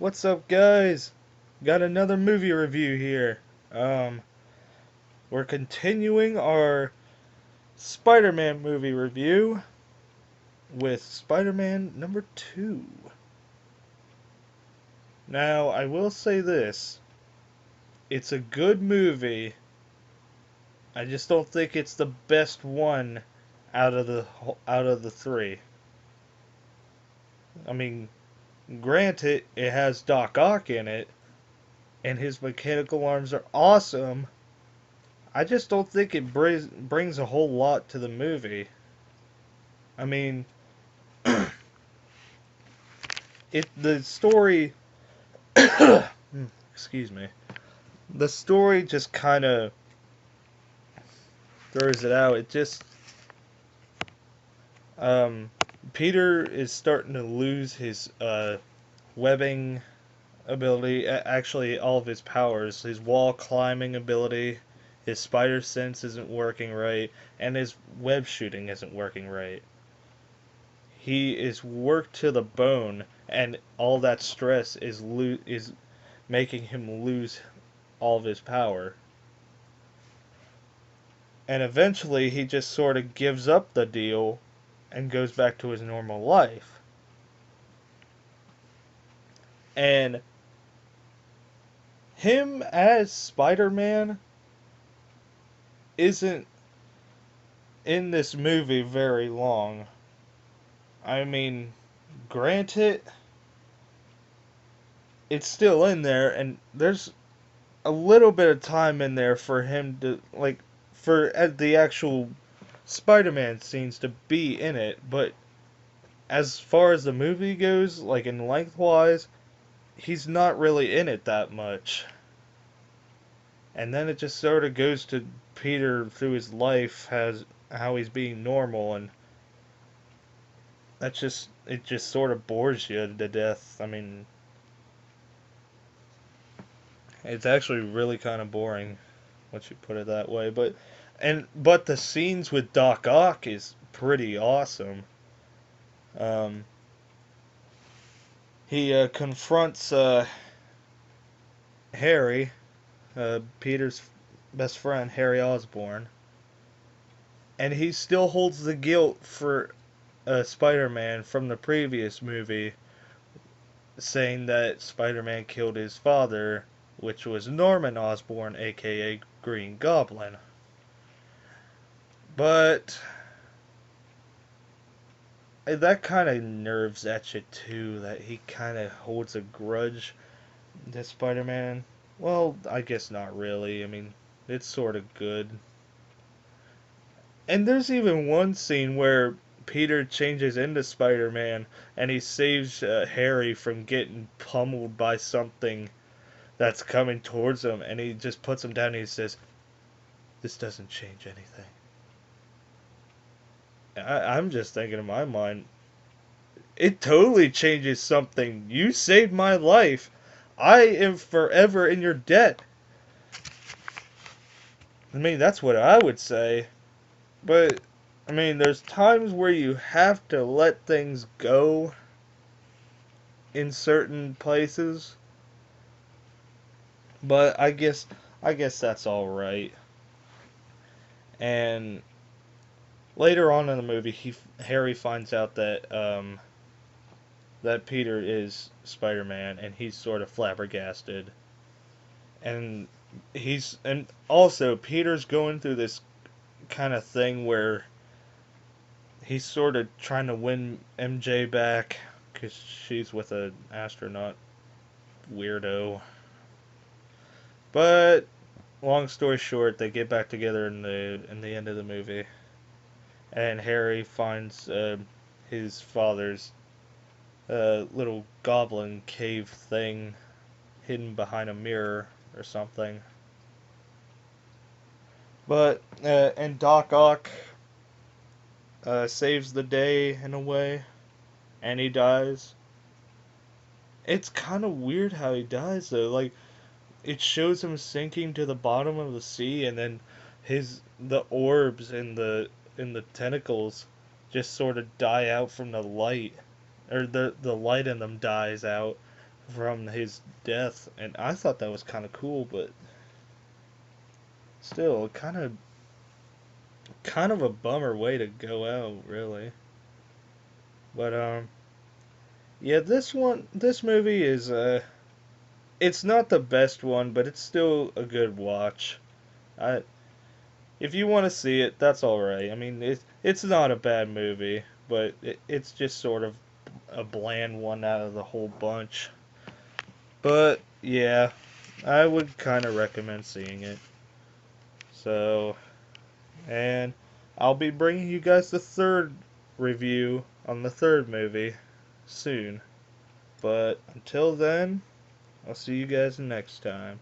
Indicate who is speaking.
Speaker 1: What's up, guys? Got another movie review here. Um, we're continuing our Spider-Man movie review with Spider-Man number 2. Now, I will say this. It's a good movie. I just don't think it's the best one out of the 3. I mean, granted, it has Doc Ock in it, and his mechanical arms are awesome. I just don't think it brings a whole lot to the movie. I mean, the story. Excuse me. The story just kind of throws it out. It just um, Peter is starting to lose his webbing ability. Actually, all of his powers. His wall climbing ability. His spider sense isn't working right, and his web shooting isn't working right. He is worked to the bone, and all that stress is making him lose all of his power. And eventually, he just sort of gives up the deal and goes back to his normal life. And him as Spider-Man isn't in this movie very long. I mean, granted, it's still in there, and there's a little bit of time in there for him to, like, for the actual Spider-Man scenes to be in it, but as far as the movie goes, like in lengthwise, he's not really in it that much. And then it just sort of goes to Peter through his life, has how he's being normal, and it just sort of bores you to death. I mean, it's actually really kind of boring once you put it that way. But the scenes with Doc Ock is pretty awesome. Um, he confronts Harry, Peter's best friend, Harry Osborn, and he still holds the guilt for Spider-Man from the previous movie, saying that Spider-Man killed his father, which was Norman Osborn, aka Green Goblin. But that kind of nerves at you too, that he kind of holds a grudge to Spider-Man. Well, I guess not really. I mean, it's sort of good. And there's even one scene where Peter changes into Spider-Man and he saves Harry from getting pummeled by something that's coming towards him, and he just puts him down and he says, "This doesn't change anything." I'm just thinking in my mind, it totally changes something. You saved my life. I am forever in your debt. I mean, that's what I would say. But, I mean, there's times where you have to let things go in certain places. But I guess that's all right. And later on in the movie, Harry finds out that Peter is Spider-Man, and he's sort of flabbergasted. And and also Peter's going through this kind of thing where he's sort of trying to win MJ back because she's with an astronaut weirdo. But long story short, they get back together in the end of the movie, and Harry finds his father's little goblin cave thing hidden behind a mirror or something. But and Doc Ock saves the day in a way, and he dies. It's kind of weird how he dies though. Like it shows him sinking to the bottom of the sea, and then the orbs in the tentacles just sort of die out from the light, or the light in them dies out from his death, and I thought that was kind of cool, but still, kind of a bummer way to go out, really. But yeah, this movie is it's not the best one, but it's still a good watch. I If you want to see it, that's all right. I mean, it's not a bad movie, but it's just sort of a bland one out of the whole bunch. But yeah, I would kind of recommend seeing it. So, and I'll be bringing you guys the third review on the third movie soon. But until then, I'll see you guys next time.